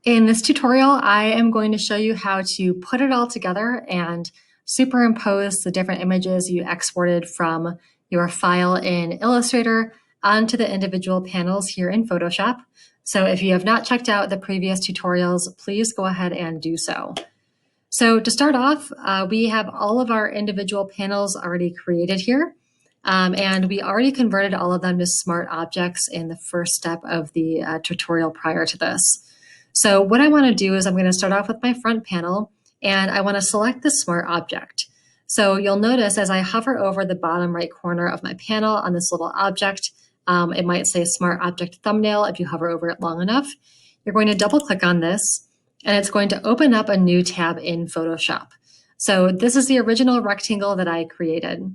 In this tutorial, I am going to show you how to put it all together and superimpose the different images you exported from your file in Illustrator onto the individual panels here in Photoshop. So if you have not checked out the previous tutorials, please go ahead and do so. So to start off, we have all of our individual panels already created here. And we already converted all of them to smart objects in the first step of the tutorial prior to this. So what I want to do is I'm going to start off with my front panel, and I want to select the smart object. So you'll notice as I hover over the bottom right corner of my panel on this little object, it might say Smart Object Thumbnail if you hover over it long enough. You're going to double click on this, and it's going to open up a new tab in Photoshop. So this is the original rectangle that I created.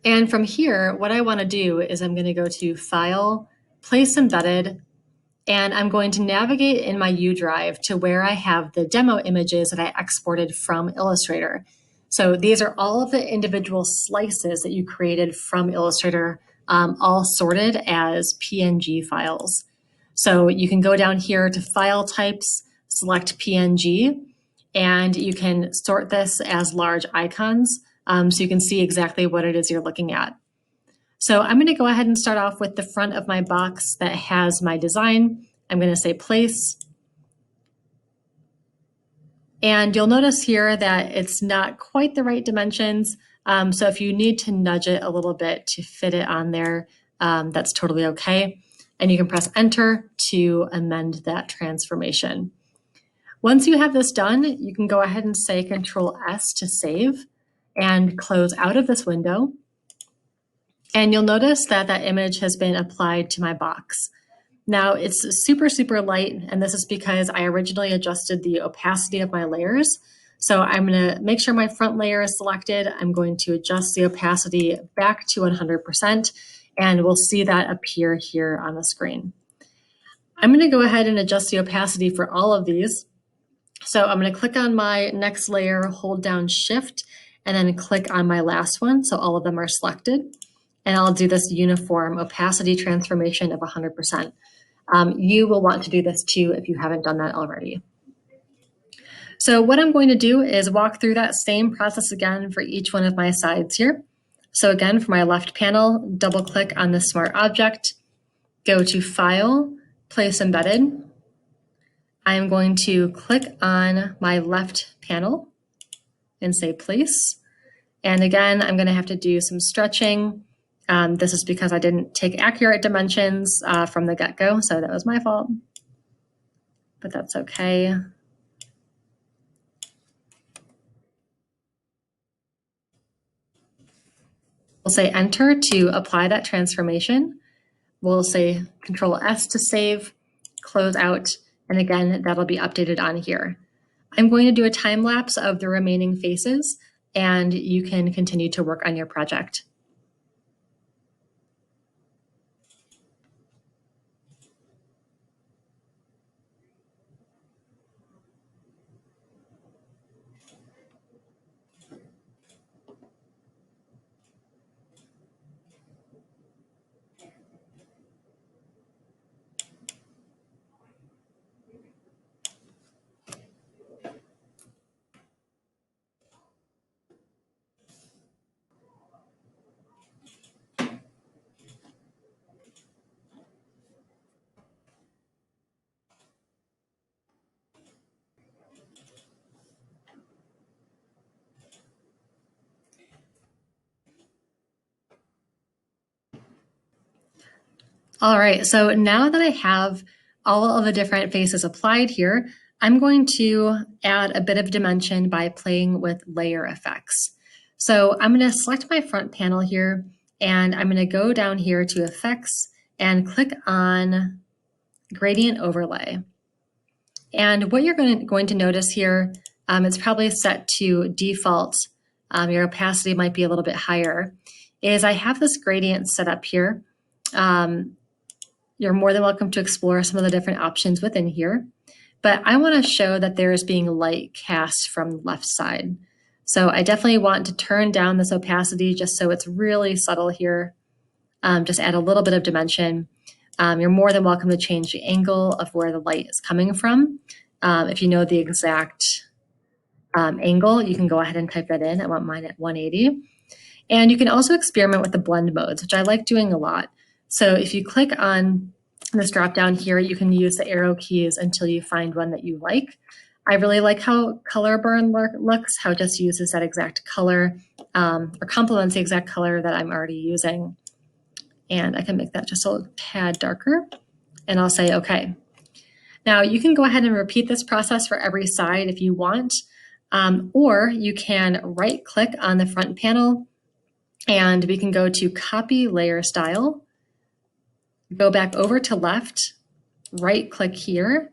And from here, what I want to do is I'm going to go to File, Place Embedded, and I'm going to navigate in my U drive to where I have the demo images that I exported from Illustrator. So these are all of the individual slices that you created from Illustrator, all sorted as PNG files. So you can go down here to File Types, select PNG, and you can sort this as large icons so you can see exactly what it is you're looking at. So I'm going to go ahead and start off with the front of my box that has my design. I'm going to say place. And you'll notice here that it's not quite the right dimensions. So if you need to nudge it a little bit to fit it on there, that's totally okay. And you can press Enter to amend that transformation. Once you have this done, you can go ahead and say Control S to save and close out of this window. And you'll notice that that image has been applied to my box. Now it's super, super light, and this is because I originally adjusted the opacity of my layers. So I'm going to make sure my front layer is selected. I'm going to adjust the opacity back to 100%, and we'll see that appear here on the screen. I'm going to go ahead and adjust the opacity for all of these. So I'm going to click on my next layer, hold down Shift, and then click on my last one, so all of them are selected. And I'll do this uniform opacity transformation of 100%. You will want to do this too if you haven't done that already. So what I'm going to do is walk through that same process again for each one of my sides here. So again, for my left panel, double click on the smart object, go to File, Place Embedded. I'm going to click on my left panel and say Place. And again, I'm going to have to do some stretching. This is because I didn't take accurate dimensions from the get-go, so that was my fault, but that's okay. We'll say Enter to apply that transformation. We'll say Control S to save, close out, and again, that'll be updated on here. I'm going to do a time lapse of the remaining faces, and you can continue to work on your project. All right, so now that I have all of the different faces applied here, I'm going to add a bit of dimension by playing with layer effects. So I'm going to select my front panel here, and I'm going to go down here to Effects and click on Gradient Overlay. And what you're going to notice here, it's probably set to default, your opacity might be a little bit higher, is I have this gradient set up here. You're more than welcome to explore some of the different options within here, but I want to show that there is being light cast from the left side. So I definitely want to turn down this opacity just so it's really subtle here. Just add a little bit of dimension. You're more than welcome to change the angle of where the light is coming from. If you know the exact angle, you can go ahead and type that in. I want mine at 180. And you can also experiment with the blend modes, which I like doing a lot. So if you click on this drop down here, you can use the arrow keys until you find one that you like. I really like how color burn looks, how it just uses that exact color or complements the exact color that I'm already using. And I can make that just a tad darker. And I'll say, okay. Now you can go ahead and repeat this process for every side if you want, or you can right click on the front panel and we can go to copy layer style, go back over to left, right click here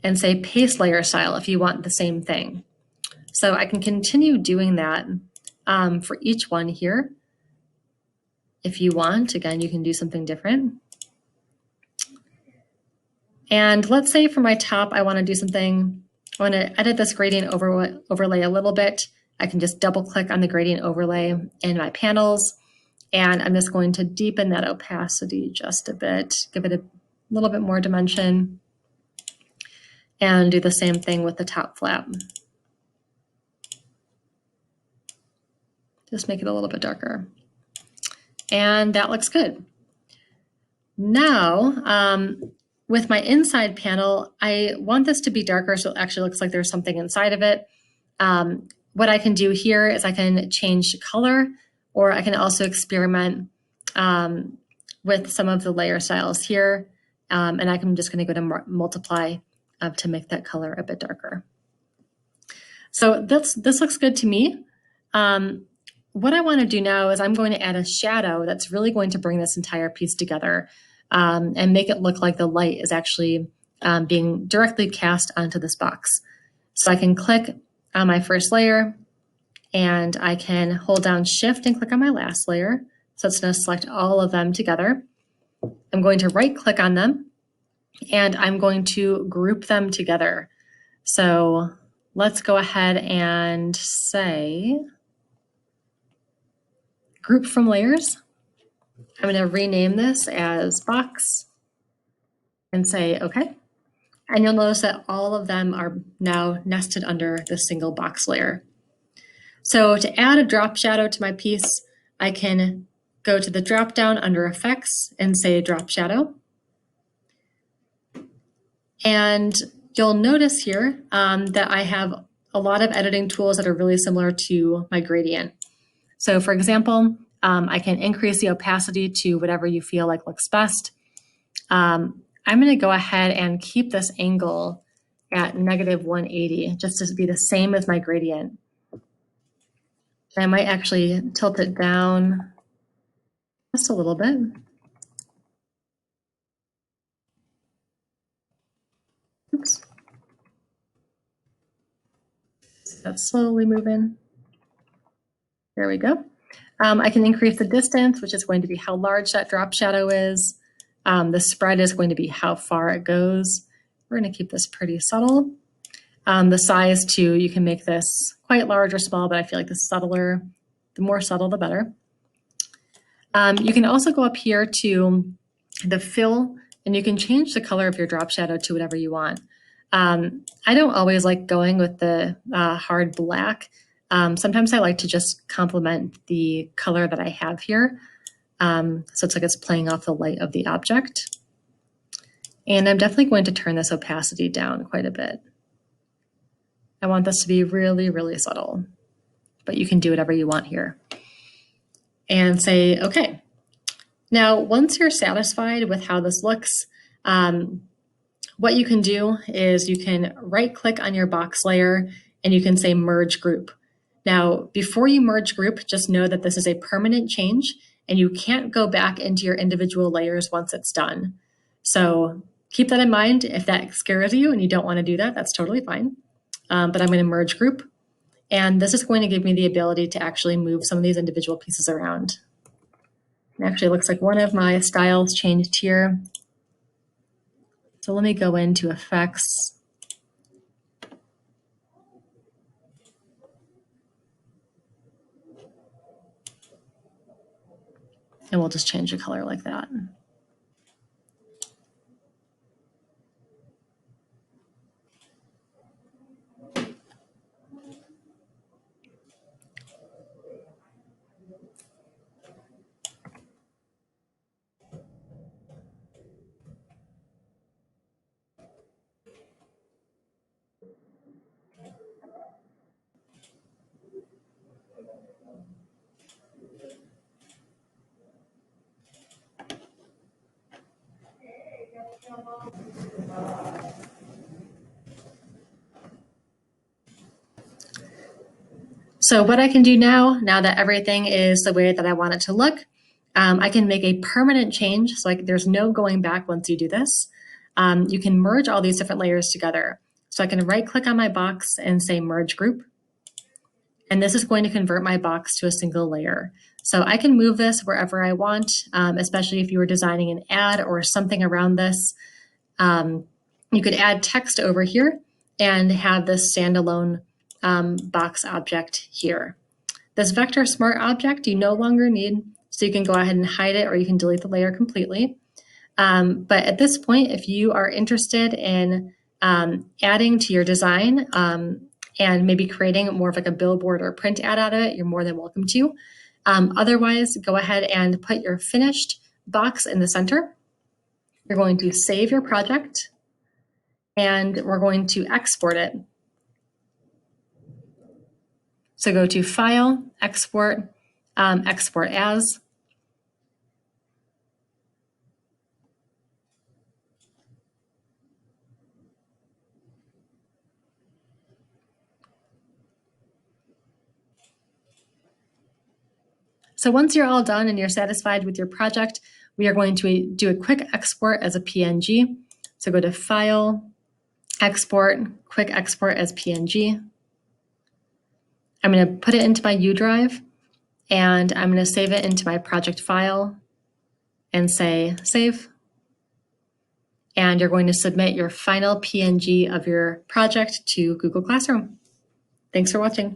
and say paste layer style if you want the same thing. So I can continue doing that for each one here. If you want, again, you can do something different. And let's say for my top, I want to do something, I want to edit this gradient overlay a little bit. I can just double click on the gradient overlay in my panels. And I'm just going to deepen that opacity just a bit, give it a little bit more dimension, and do the same thing with the top flap. Just make it a little bit darker. And that looks good. Now, with my inside panel, I want this to be darker so it actually looks like there's something inside of it. What I can do here is I can change the color, or I can also experiment with some of the layer styles here. And I'm just going to go to multiply to make that color a bit darker. So this looks good to me. What I want to do now is I'm going to add a shadow that's really going to bring this entire piece together and make it look like the light is actually being directly cast onto this box. So I can click on my first layer and I can hold down Shift and click on my last layer. So it's going to select all of them together. I'm going to right click on them and I'm going to group them together. So let's go ahead and say group from layers. I'm going to rename this as box and say okay. And you'll notice that all of them are now nested under this single box layer. So to add a drop shadow to my piece, I can go to the drop down under effects and say drop shadow. And you'll notice here that I have a lot of editing tools that are really similar to my gradient. So for example, I can increase the opacity to whatever you feel like looks best. I'm going to go ahead and keep this angle at -180, just to be the same as my gradient. And I might actually tilt it down just a little bit. Oops. That's slowly moving. There we go. I can increase the distance, which is going to be how large that drop shadow is. The spread is going to be how far it goes. We're going to keep this pretty subtle. The size too, you can make this quite large or small, but I feel like the more subtle, the better. You can also go up here to the fill, and you can change the color of your drop shadow to whatever you want. I don't always like going with the hard black. Sometimes I like to just complement the color that I have here. So it's like it's playing off the light of the object. And I'm definitely going to turn this opacity down quite a bit. I want this to be really, really subtle, but you can do whatever you want here. And say, okay. Now, once you're satisfied with how this looks, what you can do is you can right click on your box layer and you can say merge group. Now, before you merge group, just know that this is a permanent change and you can't go back into your individual layers once it's done. So keep that in mind. If that scares you and you don't want to do that, that's totally fine. But I'm going to merge group. And this is going to give me the ability to actually move some of these individual pieces around. It actually looks like one of my styles changed here. So let me go into effects. And we'll just change the color like that. So what I can do now that everything is the way that I want it to look, I can make a permanent change. So there's no going back once you do this. You can merge all these different layers together. So I can right click on my box and say merge group. And this is going to convert my box to a single layer. So I can move this wherever I want, especially if you were designing an ad or something around this. You could add text over here and have this standalone box object here. This vector smart object you no longer need, so you can go ahead and hide it or you can delete the layer completely. But at this point, if you are interested in adding to your design and maybe creating more of like a billboard or print ad out of it, you're more than welcome to. Otherwise, go ahead and put your finished box in the center. You're going to save your project and we're going to export it. So go to File, Export, Export As. So once you're all done and you're satisfied with your project, we are going to do a quick export as a PNG. So go to File, Export, Quick Export as PNG. I'm going to put it into my U drive and I'm going to save it into my project file and say Save. And you're going to submit your final PNG of your project to Google Classroom. Thanks for watching.